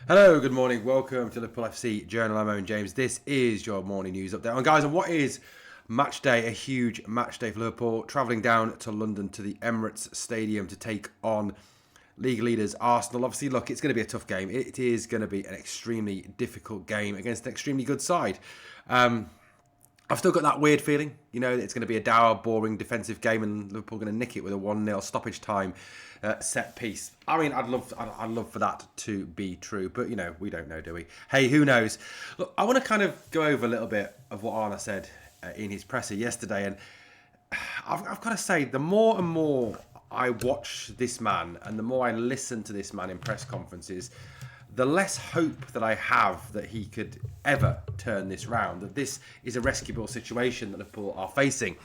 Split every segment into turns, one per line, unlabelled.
Hello, good morning. Welcome to Liverpool FC Journal. I'm Owen James. This is your morning news update. And guys, on what is match day, a huge match day for Liverpool, travelling down to London to the Emirates Stadium to take on league leaders Arsenal. Obviously, look, it's going to be a tough game. It is going to be an extremely difficult game against an extremely good side. I've still got that weird feeling, that it's going to be a dour, boring defensive game, and Liverpool going to nick it with a 1-0 stoppage time set piece. I mean, I'd love for that to be true, but we don't know, do we? Hey, who knows? Look, I want to kind of go over a little bit of what Arne said in his presser yesterday, and I've got to say, the more and more I watch this man, and the more I listen to this man in press conferences, the less hope that I have that he could ever turn this round, that this is a rescuable situation that Liverpool are facing.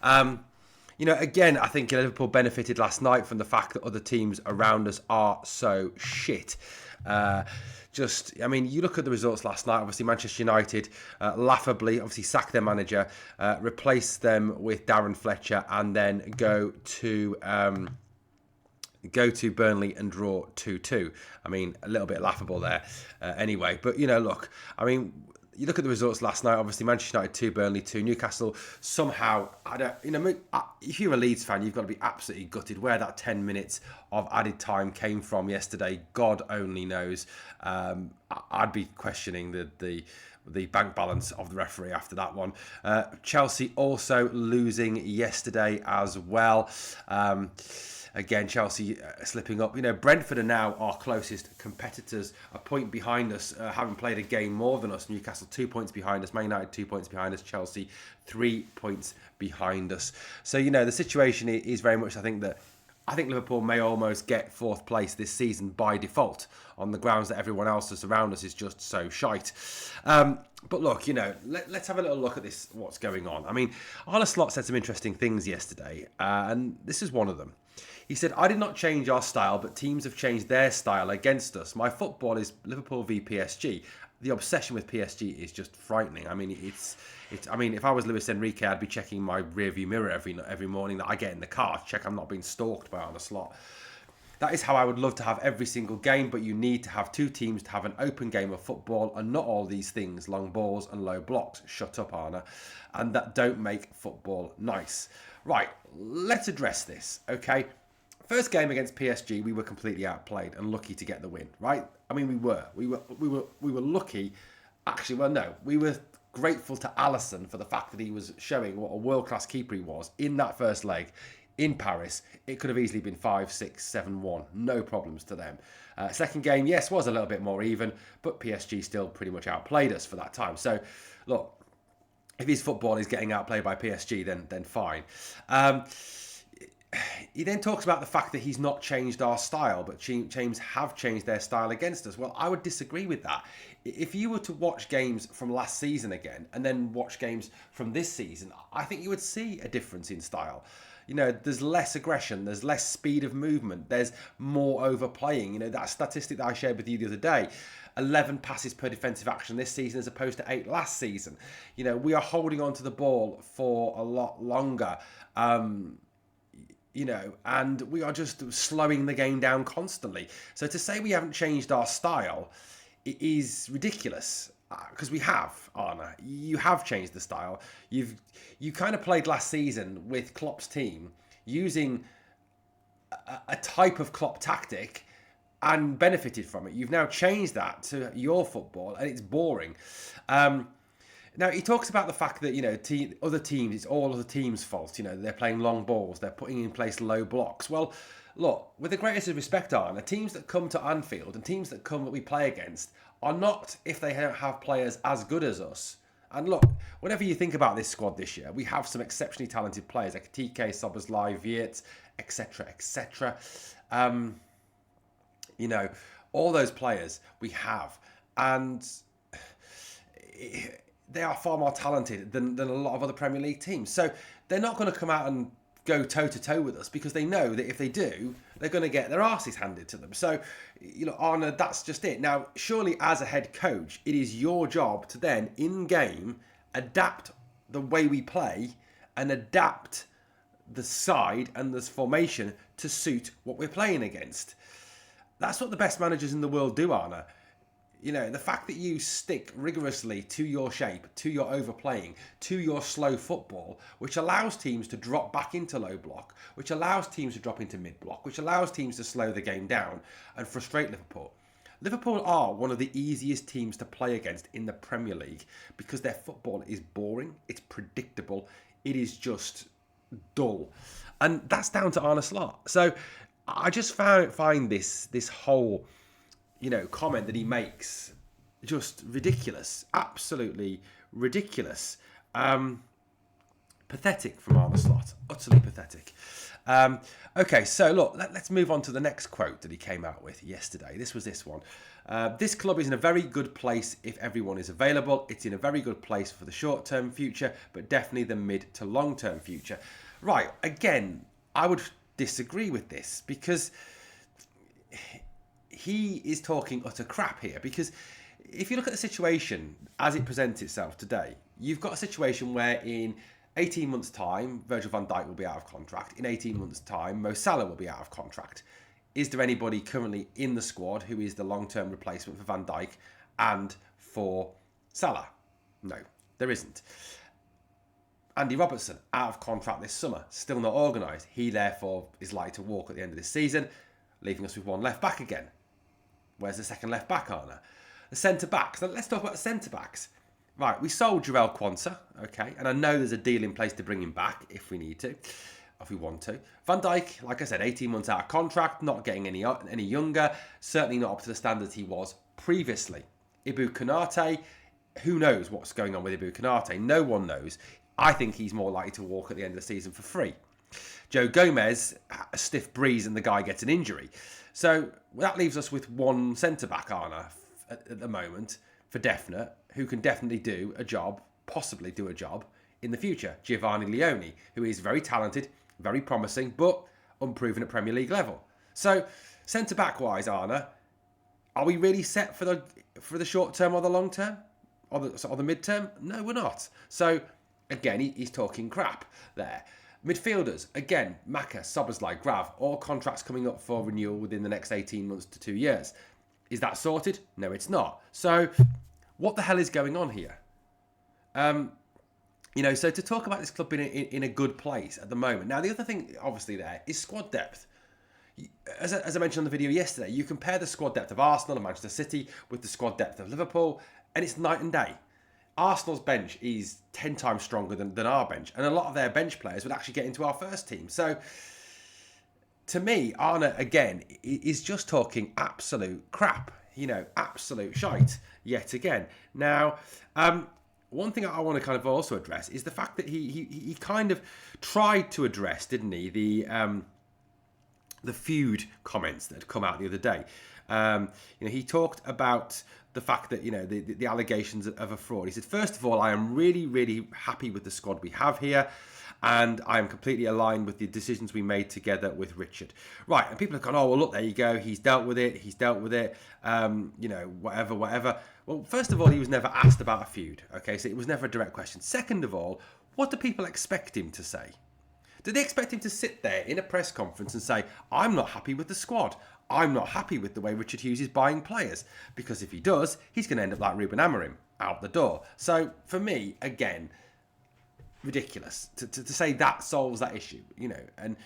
Again, I think Liverpool benefited last night from the fact that other teams around us are so shit. You look at the results last night. Obviously, Manchester United laughably, obviously, sack their manager, replace them with Darren Fletcher, and then go to Burnley and draw 2-2. I mean, a little bit laughable there anyway. But, look, you look at the results last night, obviously Manchester United 2, Burnley 2, Newcastle somehow, if you're a Leeds fan, you've got to be absolutely gutted where that 10 minutes of added time came from yesterday. God only knows. I'd be questioning the bank balance of the referee after that one. Chelsea also losing yesterday as well. Again, Chelsea slipping up. Brentford are now our closest competitors, a point behind us, having played a game more than us. Newcastle 2 points behind us, Man United 2 points behind us, Chelsea 3 points behind us. So, the situation is very much, I think Liverpool may almost get fourth place this season by default on the grounds that everyone else that's around us is just so shite. But look, let's have a little look at this, what's going on. I mean, Arne Slot said some interesting things yesterday, and this is one of them. He said, "I did not change our style, but teams have changed their style against us. My football is Liverpool v PSG. The obsession with PSG is just frightening. I mean, if I was Luis Enrique, I'd be checking my rearview mirror every morning that I get in the car to check I'm not being stalked by Arne Slot. That is how I would love to have every single game, but you need to have two teams to have an open game of football and not all these things, long balls and low blocks. Shut up, Arne. And that don't make football nice." Right, let's address this, okay? First game against PSG, we were completely outplayed and lucky to get the win, right? I mean, we were lucky. Actually, well, no, we were grateful to Alisson for the fact that he was showing what a world-class keeper he was in that first leg in Paris. It could have easily been 5-6, 7-1, no problems to them. Second game, yes, was a little bit more even, but PSG still pretty much outplayed us for that time. So, look, if his football is getting outplayed by PSG, then fine. He then talks about the fact that he's not changed our style, but teams have changed their style against us. Well, I would disagree with that. If you were to watch games from last season again and then watch games from this season, I think you would see a difference in style. There's less aggression, there's less speed of movement, there's more overplaying. That statistic that I shared with you the other day, 11 passes per defensive action this season as opposed to 8 last season. We are holding on to the ball for a lot longer. And we are just slowing the game down constantly. So to say we haven't changed our style is ridiculous, because we have, Arne. You have changed the style. You kind of played last season with Klopp's team using a type of Klopp tactic and benefited from it. You've now changed that to your football, and it's boring. Now, he talks about the fact that, other teams, it's all other teams' fault. They're playing long balls. They're putting in place low blocks. Well, look, with the greatest of respect, Arne, teams that come to Anfield and teams that we play against are not, if they don't have players as good as us. And look, whenever you think about this squad this year, we have some exceptionally talented players like TK, Szoboszlai, Viet, etc., etc. All those players we have. And they are far more talented than a lot of other Premier League teams. So they're not going to come out and go toe-to-toe with us, because they know that if they do, they're going to get their arses handed to them. So, Arne, that's just it. Now, surely as a head coach, it is your job to then, in-game, adapt the way we play and adapt the side and this formation to suit what we're playing against. That's what the best managers in the world do, Arne. You know, the fact that you stick rigorously to your shape, to your overplaying, to your slow football, which allows teams to drop back into low block, which allows teams to drop into mid block, which allows teams to slow the game down and frustrate Liverpool. Liverpool are one of the easiest teams to play against in the Premier League because their football is boring, it's predictable, it is just dull. And that's down to Arne Slot. So I just find this whole, comment that he makes just ridiculous. Absolutely ridiculous. Pathetic from Arne Slot. Utterly pathetic. Okay, so look, let's move on to the next quote that he came out with yesterday. This was this one. This club is in a very good place if everyone is available. It's in a very good place for the short-term future, but definitely the mid to long-term future. Right, again, I would disagree with this because he is talking utter crap here. Because if you look at the situation as it presents itself today, you've got a situation where in 18 months' time, Virgil van Dijk will be out of contract. In 18 months' time, Mo Salah will be out of contract. Is there anybody currently in the squad who is the long-term replacement for Van Dijk and for Salah? No, there isn't. Andy Robertson, out of contract this summer, still not organised. He, therefore, is likely to walk at the end of this season, leaving us with one left-back again. Where's the second left-back, Arne? The centre-backs. Now, let's talk about the centre-backs. Right, we sold Jarell Quansah, okay, and I know there's a deal in place to bring him back if we need to, if we want to. Van Dijk, like I said, 18 months out of contract, not getting any younger, certainly not up to the standards he was previously. Ibou Konate, who knows what's going on with Ibou Konate? No one knows. I think he's more likely to walk at the end of the season for free. Joe Gomez, a stiff breeze and the guy gets an injury. So that leaves us with one centre-back, Arne, at the moment, for definite, who can definitely do a job, possibly do a job, in the future. Giovanni Leone, who is very talented, very promising, but unproven at Premier League level. So, centre-back-wise, Arne, are we really set for the short term or the long term? Or the mid-term? No, we're not. So, again, he's talking crap there. Midfielders, again, Maka, Szoboszlai, Grav, all contracts coming up for renewal within the next 18 months to 2 years. Is that sorted? No, it's not. So, what the hell is going on here? So to talk about this club being in a good place at the moment. Now, the other thing, obviously, there is squad depth. As I mentioned on the video yesterday, you compare the squad depth of Arsenal and Manchester City with the squad depth of Liverpool, and it's night and day. Arsenal's bench is 10 times stronger than our bench, and a lot of their bench players would actually get into our first team. So, to me, Arne, again, is just talking absolute crap. Absolute shite yet again. Now, one thing I want to kind of also address is the fact that he kind of tried to address, didn't he, the feud comments that had come out the other day. He talked about the fact that, the allegations of a fraud. He said, first of all, I am really, really happy with the squad we have here. And I am completely aligned with the decisions we made together with Richard. Right, and people have gone, oh, well, look, there you go. He's dealt with it. Whatever. Well, first of all, he was never asked about a feud. Okay, so it was never a direct question. Second of all, what do people expect him to say? Do they expect him to sit there in a press conference and say, I'm not happy with the squad. I'm not happy with the way Richard Hughes is buying players. Because if he does, he's going to end up like Ruben Amorim, out the door. So, for me, again, ridiculous to say that solves that issue, and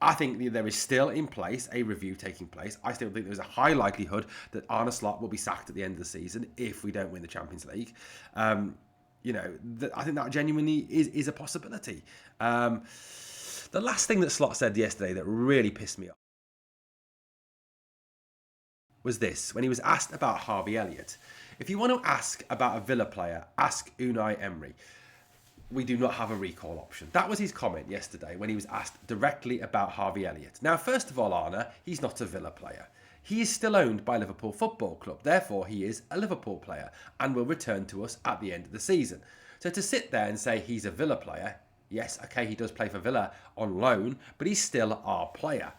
I think there is still in place a review taking place. I still think there's a high likelihood that Arne Slot will be sacked at the end of the season if we don't win the Champions League. I think that genuinely is a possibility. The last thing that Slot said yesterday that really pissed me off was this, when he was asked about Harvey Elliott. If you want to ask about a Villa player, ask Unai Emery. We do not have a recall option. That was his comment yesterday when he was asked directly about Harvey Elliott. Now, first of all, Arne, he's not a Villa player. He is still owned by Liverpool Football Club. Therefore, he is a Liverpool player and will return to us at the end of the season. So to sit there and say he's a Villa player, yes, okay, he does play for Villa on loan, but he's still our player.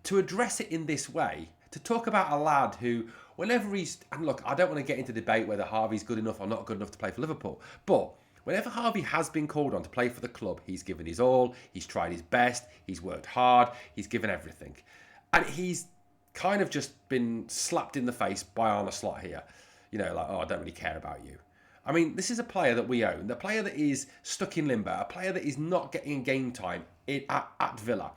To address it in this way, to talk about a lad who, whenever he's... And look, I don't want to get into debate whether Harvey's good enough or not good enough to play for Liverpool, but whenever Harvey has been called on to play for the club, he's given his all, he's tried his best, he's worked hard, he's given everything. And he's kind of just been slapped in the face by Arne Slot here. You know, like, oh, I don't really care about you. I mean, this is a player that we own, the player that is stuck in limbo, a player that is not getting game time at Villa,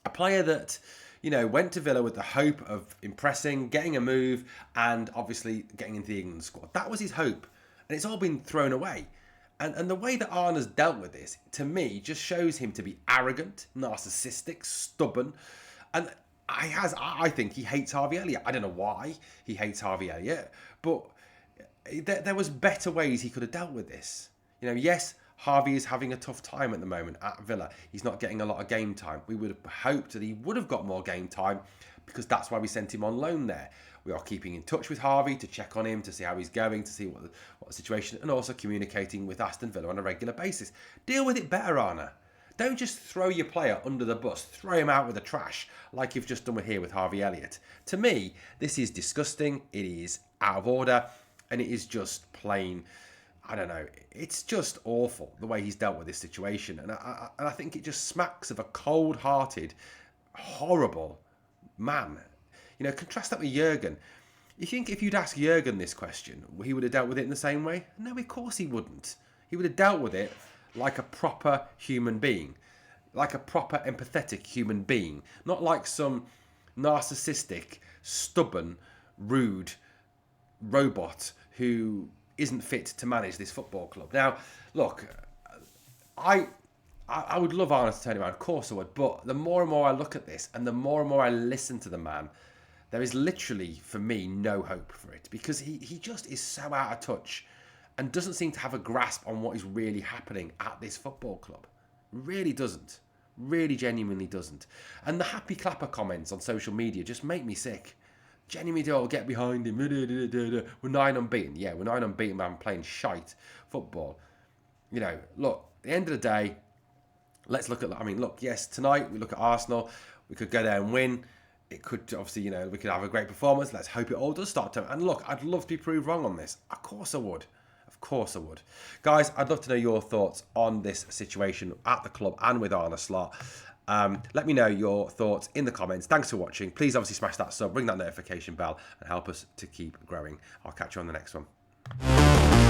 a player that, you know, went to Villa with the hope of impressing, getting a move, and obviously getting into the England squad. That was his hope, and it's all been thrown away. And the way that Arne's dealt with this, to me, just shows him to be arrogant, narcissistic, stubborn, and I think he hates Harvey Elliott. I don't know why he hates Harvey Elliott, but there was better ways he could have dealt with this. You know, yes, Harvey is having a tough time at the moment at Villa. He's not getting a lot of game time. We would have hoped that he would have got more game time, because that's why we sent him on loan there. We are keeping in touch with Harvey to check on him, to see how he's going, to see what the situation, and also communicating with Aston Villa on a regular basis. Deal with it better, Arne. Don't just throw your player under the bus, throw him out with the trash like you've just done here with Harvey Elliott. To me, this is disgusting, it is out of order, and it is just plain, I don't know, it's just awful the way he's dealt with this situation. And I think it just smacks of a cold-hearted, horrible man. You know, contrast that with Jurgen. You think if you'd ask Jurgen this question, he would have dealt with it in the same way? No, of course he wouldn't. He would have dealt with it like a proper human being, like a proper empathetic human being, not like some narcissistic, stubborn, rude robot who isn't fit to manage this football club. Now, look, I would love Arne to turn around, of course I would, but the more and more I look at this and the more I listen to the man, there is literally, for me, no hope for it, because he just is so out of touch and doesn't seem to have a grasp on what is really happening at this football club. Really doesn't. Really genuinely doesn't. And the happy clapper comments on social media just make me sick. Genuinely do, get behind him. We're 9 unbeaten. Yeah, we're 9 unbeaten, man, playing shite football. You know, look, at the end of the day, let's look at, I mean, look, yes, tonight we look at Arsenal. We could go there and win. It could, obviously, you know, we could have a great performance. Let's hope it all does start to. And look, I'd love to be proved wrong on this. Of course I would. Of course I would. Guys, I'd love to know your thoughts on this situation at the club and with Arne Slot. Let me know your thoughts in the comments. Thanks for watching. Please obviously smash that sub, ring that notification bell, and help us to keep growing. I'll catch you on the next one.